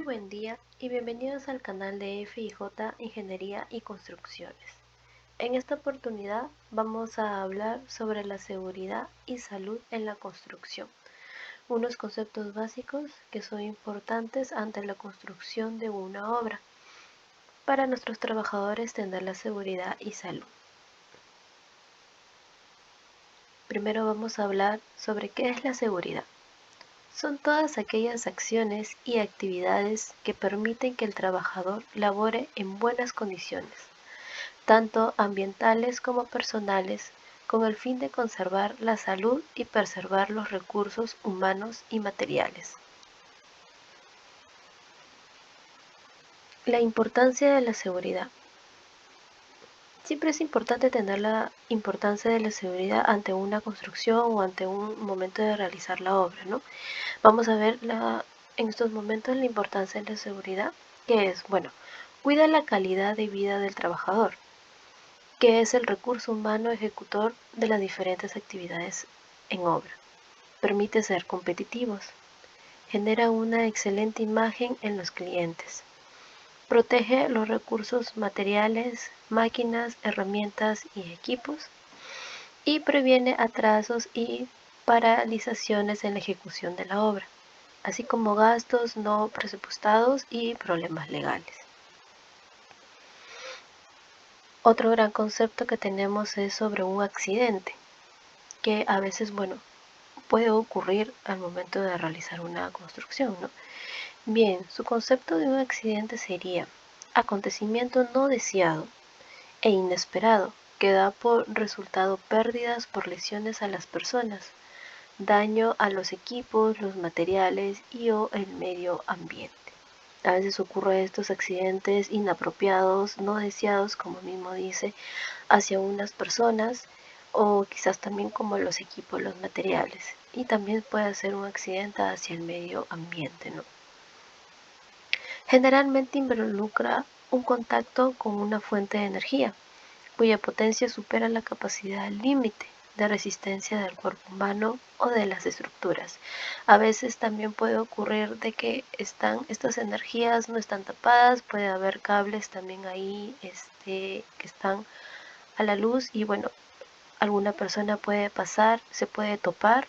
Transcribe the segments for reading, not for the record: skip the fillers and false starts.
buen día y bienvenidos al canal de FIJ Ingeniería y Construcciones. En esta oportunidad vamos a hablar sobre la seguridad y salud en la construcción, unos conceptos básicos que son importantes ante la construcción de una obra para nuestros trabajadores tener la seguridad y salud. Primero vamos a hablar sobre qué es la seguridad. Son todas aquellas acciones y actividades que permiten que el trabajador labore en buenas condiciones, tanto ambientales como personales, con el fin de conservar la salud y preservar los recursos humanos y materiales. La importancia de la seguridad. Siempre es importante tener la importancia de la seguridad ante una construcción o ante un momento de realizar la obra, ¿no? Vamos a ver en estos momentos la importancia de la seguridad, que es, cuida la calidad de vida del trabajador, que es el recurso humano ejecutor de las diferentes actividades en obra. Permite ser competitivos, genera una excelente imagen en los clientes, protege los recursos materiales, máquinas, herramientas y equipos, y previene atrasos y paralizaciones en la ejecución de la obra, así como gastos no presupuestados y problemas legales. Otro gran concepto que tenemos es sobre un accidente, que a veces, puede ocurrir al momento de realizar una construcción, ¿no? Bien, su concepto de un accidente sería acontecimiento no deseado e inesperado que da por resultado pérdidas por lesiones a las personas, daño a los equipos, los materiales y o el medio ambiente. A veces ocurren estos accidentes inapropiados, no deseados, como mismo dice, hacia unas personas o quizás también como los equipos, los materiales. Y también puede ser un accidente hacia el medio ambiente, ¿no? Generalmente involucra un contacto con una fuente de energía, cuya potencia supera la capacidad límite de resistencia del cuerpo humano o de las estructuras. A veces también puede ocurrir de que estas energías no están tapadas, puede haber cables también ahí que están a la luz y alguna persona puede pasar, se puede topar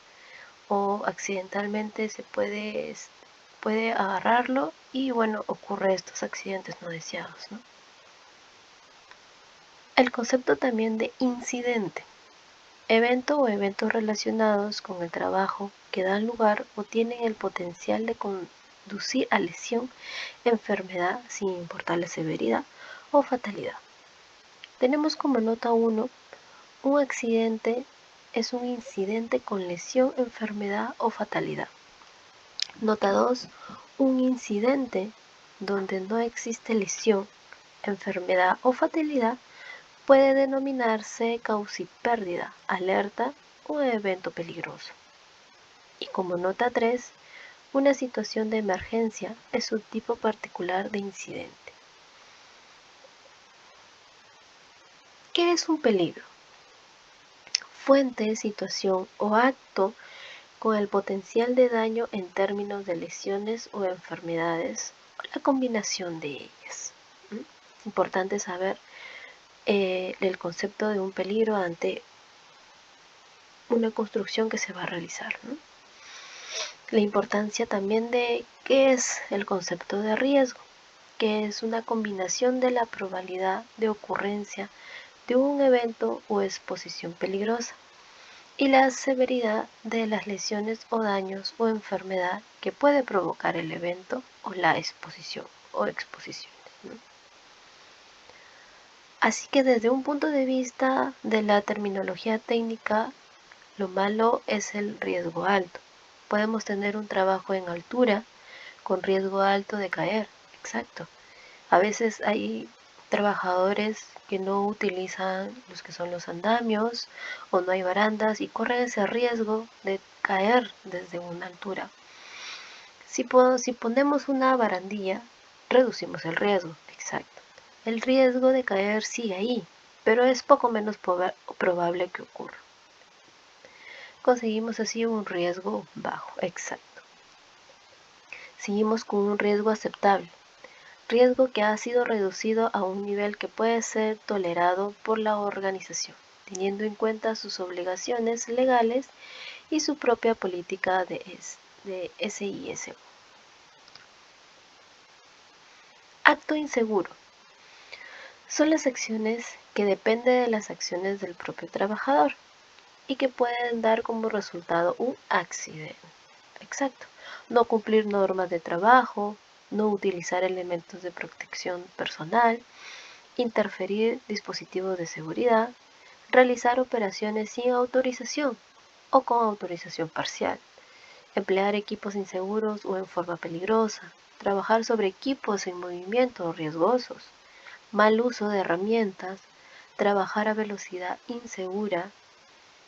o accidentalmente se puede agarrarlo y ocurre estos accidentes no deseados, ¿no? El concepto también de incidente. Evento o eventos relacionados con el trabajo que dan lugar o tienen el potencial de conducir a lesión, enfermedad sin importar la severidad o fatalidad. Tenemos como nota 1, un accidente es un incidente con lesión, enfermedad o fatalidad. Nota 2, un incidente donde no existe lesión, enfermedad o fatalidad puede denominarse causipérdida, alerta o evento peligroso. Y como nota 3, una situación de emergencia es un tipo particular de incidente. ¿Qué es un peligro? Fuente, situación o acto con el potencial de daño en términos de lesiones o enfermedades, o la combinación de ellas. Es importante saber el concepto de un peligro ante una construcción que se va a realizar, ¿no? La importancia también de qué es el concepto de riesgo, que es una combinación de la probabilidad de ocurrencia de un evento o exposición peligrosa y la severidad de las lesiones o daños o enfermedad que puede provocar el evento o la exposición o exposiciones, ¿no? Así que desde un punto de vista de la terminología técnica, lo malo es el riesgo alto. Podemos tener un trabajo en altura con riesgo alto de caer, exacto. A veces hay trabajadores que no utilizan los que son los andamios o no hay barandas y corren ese riesgo de caer desde una altura. Si ponemos una barandilla, reducimos el riesgo, exacto. El riesgo de caer sigue ahí, pero es poco menos probable que ocurra. Conseguimos así un riesgo bajo, exacto. Seguimos con un riesgo aceptable. Riesgo que ha sido reducido a un nivel que puede ser tolerado por la organización, teniendo en cuenta sus obligaciones legales y su propia política de SISU. Acto inseguro. Son las acciones que dependen de las acciones del propio trabajador y que pueden dar como resultado un accidente. Exacto. No cumplir normas de trabajo, no utilizar elementos de protección personal, interferir dispositivos de seguridad, realizar operaciones sin autorización o con autorización parcial, emplear equipos inseguros o en forma peligrosa, trabajar sobre equipos en movimiento o riesgosos, mal uso de herramientas, trabajar a velocidad insegura,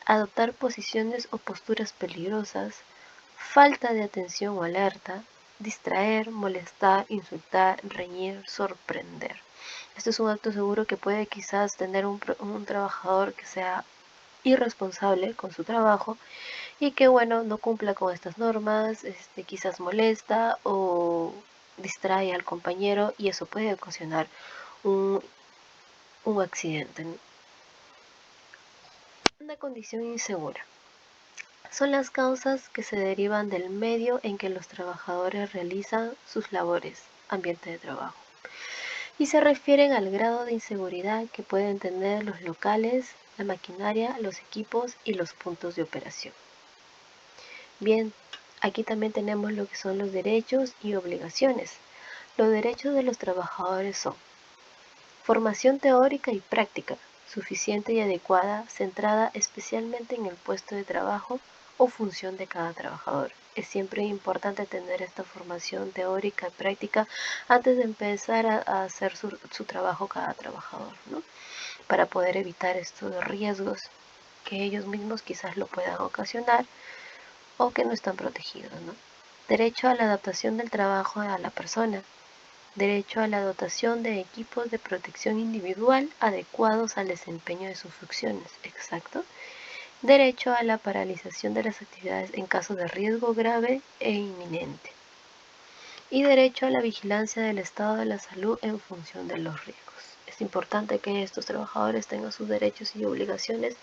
adoptar posiciones o posturas peligrosas, falta de atención o alerta, distraer, molestar, insultar, reñir, sorprender. Esto es un acto seguro que puede quizás tener un trabajador que sea irresponsable con su trabajo y que bueno, no cumpla con estas normas, quizás molesta o distrae al compañero y eso puede ocasionar un, un accidente. Una condición insegura. Son las causas que se derivan del medio en que los trabajadores realizan sus labores, ambiente de trabajo, y se refieren al grado de inseguridad que pueden tener los locales, la maquinaria, los equipos y los puntos de operación. Bien, aquí también tenemos lo que son los derechos y obligaciones. Los derechos de los trabajadores son formación teórica y práctica, suficiente y adecuada, centrada especialmente en el puesto de trabajo o función de cada trabajador. Es siempre importante tener esta formación teórica y práctica antes de empezar a hacer su trabajo cada trabajador, ¿no? Para poder evitar estos riesgos que ellos mismos quizás lo puedan ocasionar o que no están protegidos, ¿no? Derecho a la adaptación del trabajo a la persona. Derecho a la dotación de equipos de protección individual adecuados al desempeño de sus funciones. Exacto. Derecho a la paralización de las actividades en caso de riesgo grave e inminente. Y derecho a la vigilancia del estado de la salud en función de los riesgos. Es importante que estos trabajadores tengan sus derechos y obligaciones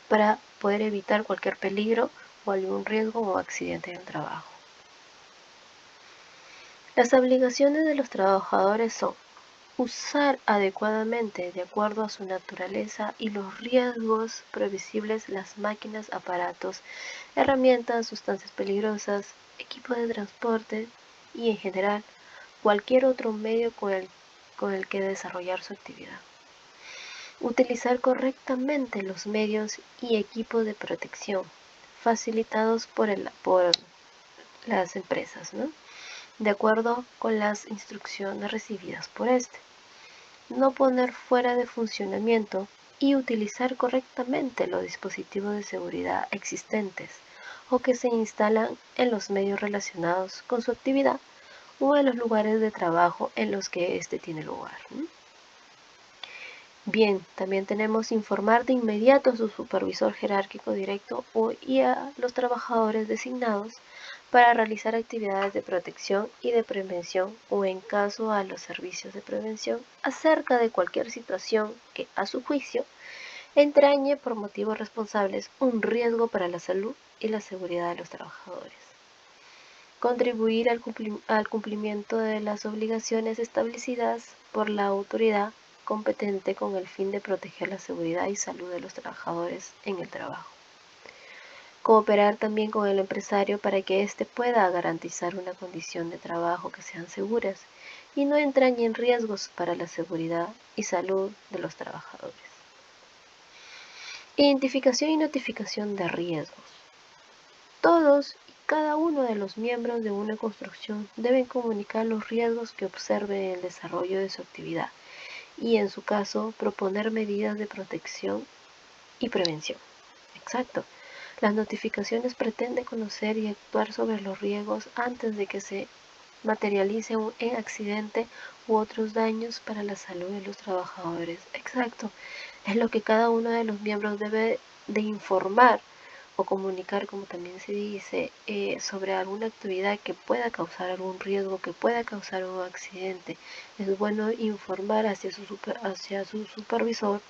para poder evitar cualquier peligro o algún riesgo o accidente en el trabajo. Las obligaciones de los trabajadores son usar adecuadamente, de acuerdo a su naturaleza y los riesgos previsibles, las máquinas, aparatos, herramientas, sustancias peligrosas, equipos de transporte y, en general, cualquier otro medio con el que desarrollar su actividad. Utilizar correctamente los medios y equipos de protección facilitados por las empresas, ¿no? De acuerdo con las instrucciones recibidas por este. No poner fuera de funcionamiento y utilizar correctamente los dispositivos de seguridad existentes o que se instalan en los medios relacionados con su actividad o en los lugares de trabajo en los que éste tiene lugar. Bien, también tenemos informar de inmediato a su supervisor jerárquico directo y a los trabajadores designados para realizar actividades de protección y de prevención o en caso a los servicios de prevención acerca de cualquier situación que, a su juicio, entrañe por motivos responsables un riesgo para la salud y la seguridad de los trabajadores. Contribuir al cumplimiento de las obligaciones establecidas por la autoridad competente con el fin de proteger la seguridad y salud de los trabajadores en el trabajo. Cooperar también con el empresario para que éste pueda garantizar una condición de trabajo que sean seguras y no entrañen riesgos para la seguridad y salud de los trabajadores. Identificación y notificación de riesgos. Todos y cada uno de los miembros de una construcción deben comunicar los riesgos que observen en el desarrollo de su actividad y, en su caso, proponer medidas de protección y prevención. Exacto. Las notificaciones pretenden conocer y actuar sobre los riesgos antes de que se materialice un accidente u otros daños para la salud de los trabajadores. Exacto. Es lo que cada uno de los miembros debe de informar o comunicar, como también se dice, sobre alguna actividad que pueda causar algún riesgo, que pueda causar un accidente. Es bueno informar hacia su supervisor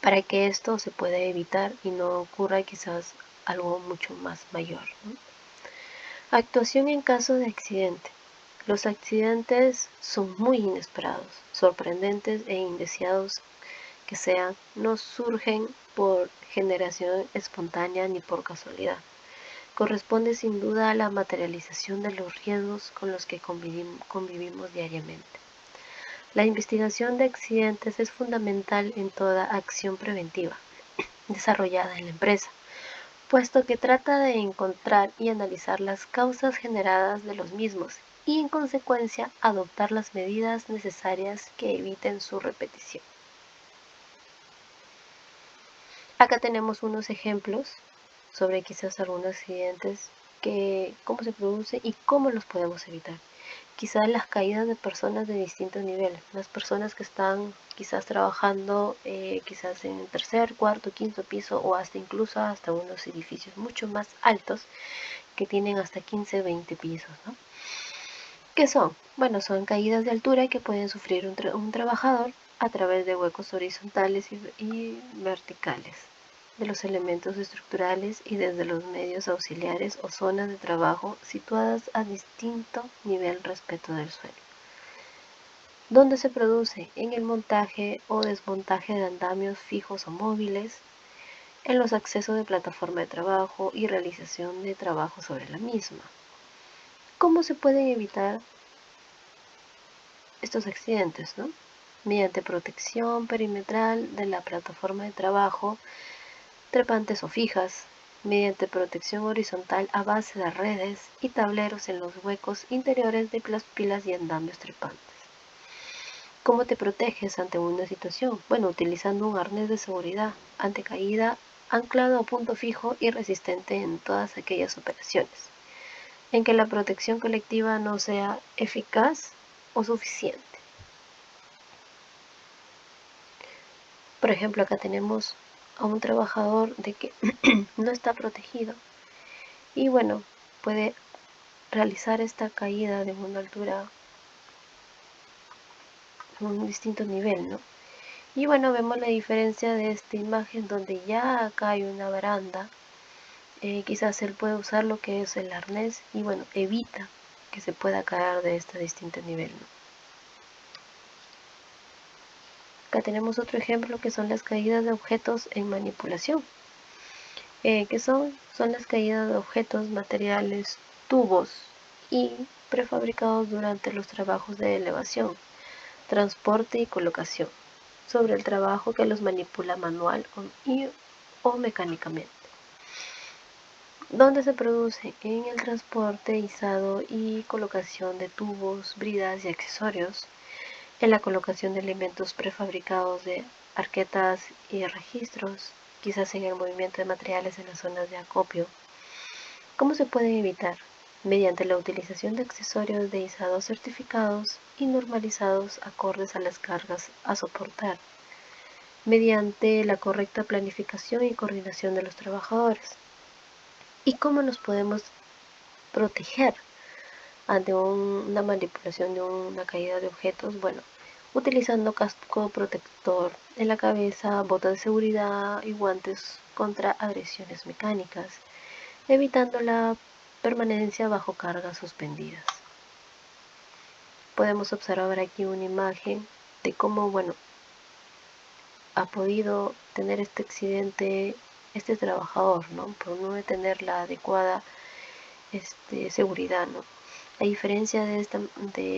para que esto se pueda evitar y no ocurra quizás algo mucho más mayor, ¿no? Actuación en caso de accidente. Los accidentes son muy inesperados, sorprendentes e indeseados que sean, no surgen por generación espontánea ni por casualidad. Corresponde sin duda a la materialización de los riesgos con los que convivimos diariamente. La investigación de accidentes es fundamental en toda acción preventiva desarrollada en la empresa, puesto que trata de encontrar y analizar las causas generadas de los mismos y en consecuencia adoptar las medidas necesarias que eviten su repetición. Acá tenemos unos ejemplos sobre quizás algunos accidentes, cómo se produce y cómo los podemos evitar. Quizás las caídas de personas de distintos niveles, las personas que están quizás trabajando quizás en el tercer, cuarto, quinto piso o hasta incluso hasta unos edificios mucho más altos que tienen hasta 15, 20 pisos, ¿no? ¿Qué son? Bueno, son caídas de altura que pueden sufrir un trabajador a través de huecos horizontales y verticales de los elementos estructurales y desde los medios auxiliares o zonas de trabajo situadas a distinto nivel respecto del suelo. ¿Dónde se produce? En el montaje o desmontaje de andamios fijos o móviles, en los accesos de plataforma de trabajo y realización de trabajo sobre la misma. ¿Cómo se pueden evitar estos accidentes, ¿no? Mediante protección perimetral de la plataforma de trabajo, trepantes o fijas, mediante protección horizontal a base de redes y tableros en los huecos interiores de las pilas y andamios trepantes. ¿Cómo te proteges ante una situación? Bueno, utilizando un arnés de seguridad ante caída, anclado a punto fijo y resistente en todas aquellas operaciones en que la protección colectiva no sea eficaz o suficiente. Por ejemplo, acá tenemos a un trabajador de que no está protegido y bueno, puede realizar esta caída de una altura a un distinto nivel, ¿no? Y bueno, vemos la diferencia de esta imagen donde ya acá hay una baranda. Quizás él puede usar lo que es el arnés y bueno, evita que se pueda caer de este distinto nivel, ¿no? Acá tenemos otro ejemplo que son las caídas de objetos en manipulación. ¿Qué son? Son las caídas de objetos, materiales, tubos y prefabricados durante los trabajos de elevación, transporte y colocación, sobre el trabajo que los manipula manual o mecánicamente. ¿Dónde se produce? En el transporte, izado y colocación de tubos, bridas y accesorios, en la colocación de elementos prefabricados de arquetas y registros, quizás en el movimiento de materiales en las zonas de acopio. ¿Cómo se pueden evitar? Mediante la utilización de accesorios de izado certificados y normalizados acordes a las cargas a soportar, mediante la correcta planificación y coordinación de los trabajadores. ¿Y cómo nos podemos proteger ante una manipulación de una caída de objetos? Bueno, utilizando casco protector en la cabeza, botas de seguridad y guantes contra agresiones mecánicas, evitando la permanencia bajo cargas suspendidas. Podemos observar aquí una imagen de cómo, bueno, ha podido tener este accidente este trabajador, ¿no? Por no tener la adecuada seguridad, ¿no? A diferencia de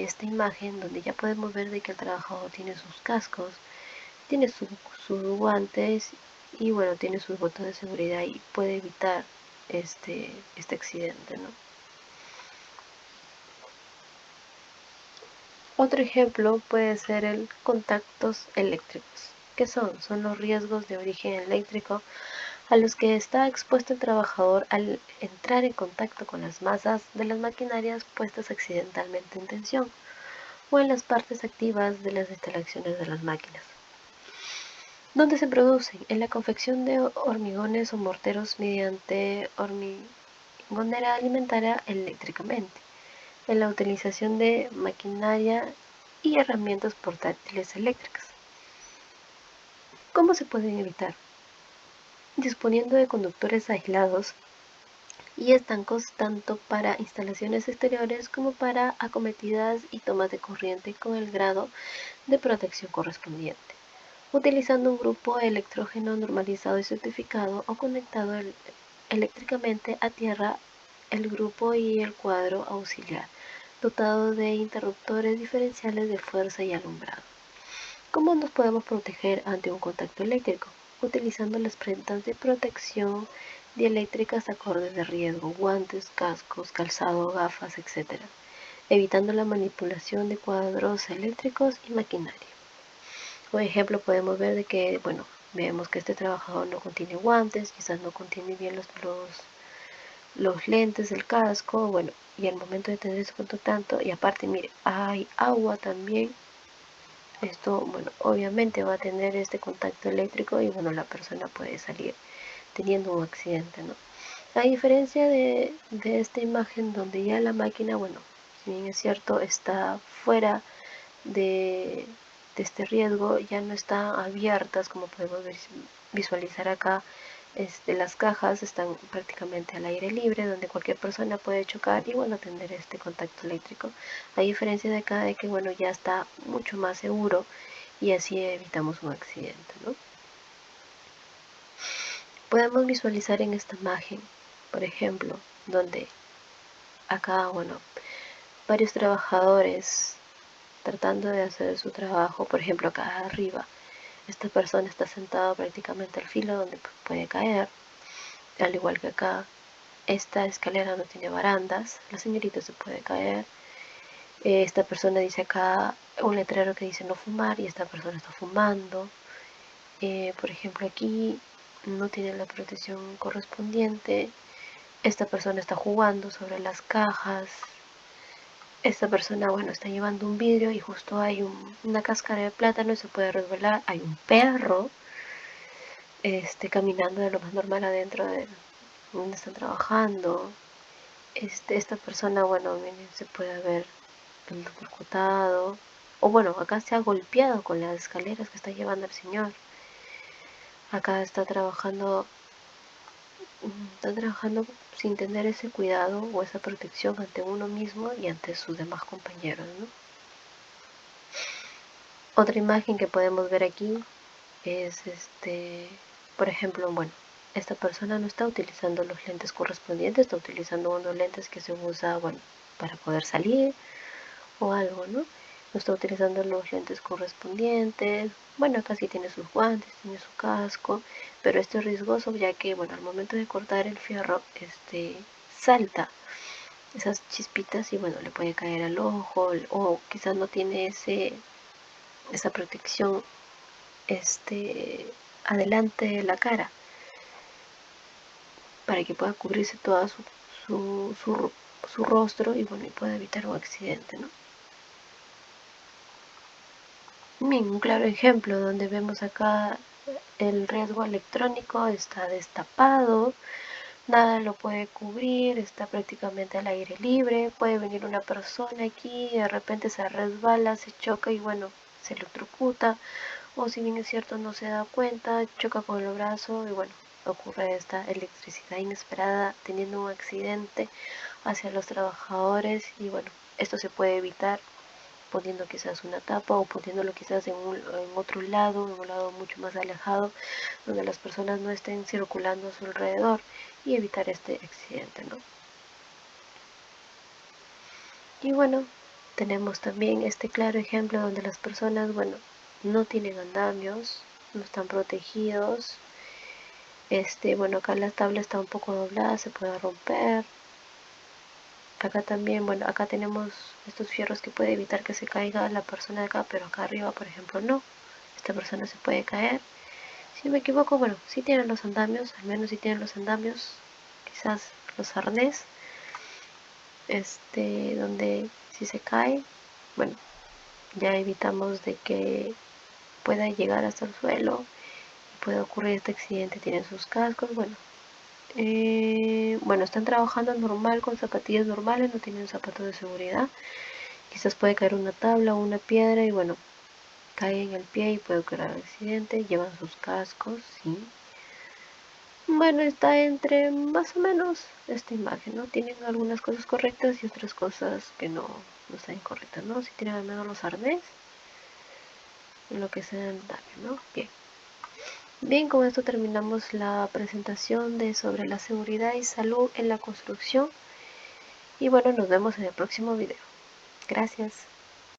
esta imagen donde ya podemos ver de que el trabajador tiene sus cascos, tiene sus guantes y bueno, tiene sus botas de seguridad y puede evitar este accidente, ¿no? Otro ejemplo puede ser el contactos eléctricos. ¿Qué son? Son los riesgos de origen eléctrico a los que está expuesto el trabajador al entrar en contacto con las masas de las maquinarias puestas accidentalmente en tensión o en las partes activas de las instalaciones de las máquinas. ¿Dónde se producen? En la confección de hormigones o morteros mediante hormigonera alimentaria eléctricamente, en la utilización de maquinaria y herramientas portátiles eléctricas. ¿Cómo se pueden evitar? Disponiendo de conductores aislados y estancos tanto para instalaciones exteriores como para acometidas y tomas de corriente con el grado de protección correspondiente, utilizando un grupo electrógeno normalizado y certificado o conectado eléctricamente a tierra el grupo y el cuadro auxiliar, dotado de interruptores diferenciales de fuerza y alumbrado. ¿Cómo nos podemos proteger ante un contacto eléctrico? Utilizando las prendas de protección dieléctricas acordes de riesgo, guantes, cascos, calzado, gafas, etc., evitando la manipulación de cuadros eléctricos y maquinaria. Por ejemplo, podemos ver de que, bueno, vemos que este trabajador no contiene guantes, quizás no contiene bien los lentes del casco, bueno, y al momento de tener ese contacto, y aparte, mire, hay agua también. Esto, bueno, obviamente va a tener este contacto eléctrico y, bueno, la persona puede salir teniendo un accidente, ¿no? A diferencia de esta imagen donde ya la máquina, bueno, si bien es cierto, está fuera de, de este riesgo, ya no están abiertas como podemos visualizar acá. Las cajas están prácticamente al aire libre, donde cualquier persona puede chocar y, bueno, tener este contacto eléctrico. A diferencia de acá, de que, bueno, ya está mucho más seguro y así evitamos un accidente, ¿no? Podemos visualizar en esta imagen, por ejemplo, donde acá, bueno, varios trabajadores tratando de hacer su trabajo. Por ejemplo, acá arriba, esta persona está sentada prácticamente al filo donde puede caer. Al igual que acá, esta escalera no tiene barandas, la señorita se puede caer. Esta persona dice acá un letrero que dice no fumar y esta persona está fumando. Por ejemplo, aquí no tiene la protección correspondiente. Esta persona está jugando sobre las cajas. Esta persona, bueno, está llevando un vidrio y justo hay una cáscara de plátano y se puede resbalar. Hay un perro caminando de lo más normal adentro de donde están trabajando. Esta persona, bueno, se puede ver electrocutado. O bueno, acá se ha golpeado con las escaleras que está llevando el señor. Acá está trabajando sin tener ese cuidado o esa protección ante uno mismo y ante sus demás compañeros, ¿no? Otra imagen que podemos ver aquí es por ejemplo, bueno, esta persona no está utilizando los lentes correspondientes, está utilizando unos lentes que se usa, bueno, para poder salir o algo, ¿no? No está utilizando los lentes correspondientes. Bueno, acá sí tiene sus guantes, tiene su casco, pero esto es riesgoso ya que, bueno, al momento de cortar el fierro, salta esas chispitas y, bueno, le puede caer al ojo o quizás no tiene esa protección adelante de la cara para que pueda cubrirse toda su rostro y, bueno, y pueda evitar un accidente, ¿no? Bien, un claro ejemplo donde vemos acá el riesgo electrónico está destapado, nada lo puede cubrir, está prácticamente al aire libre, puede venir una persona aquí, de repente se resbala, se choca y, bueno, se electrocuta, o si bien es cierto no se da cuenta, choca con el brazo y, bueno, ocurre esta electricidad inesperada teniendo un accidente hacia los trabajadores y, bueno, esto se puede evitar poniendo quizás una tapa o poniéndolo quizás en otro lado, en un lado mucho más alejado, donde las personas no estén circulando a su alrededor y evitar este accidente, ¿no? Y, bueno, tenemos también este claro ejemplo donde las personas, bueno, no tienen andamios, no están protegidos. Bueno, acá la tabla está un poco doblada, se puede romper. Acá también, bueno, acá tenemos estos fierros que puede evitar que se caiga la persona de acá, pero acá arriba, por ejemplo, no. Esta persona se puede caer. Si no me equivoco, bueno, sí tienen los andamios, al menos sí tienen los andamios, quizás los arnés, donde si se cae, bueno, ya evitamos de que pueda llegar hasta el suelo puede ocurrir este accidente. Tienen sus cascos, bueno. Bueno, están trabajando normal con zapatillas normales, no tienen zapatos de seguridad. Quizás puede caer una tabla o una piedra y bueno, cae en el pie y puede ocurrir el accidente. Llevan sus cascos, sí. Bueno, está entre más o menos esta imagen, ¿no? Tienen algunas cosas correctas y otras cosas que no están incorrectas, ¿no? Si tienen al menos los arnés, lo que sea el daño, ¿no? Bien. Bien, con esto terminamos la presentación sobre la seguridad y salud en la construcción. Y bueno, nos vemos en el próximo video. Gracias.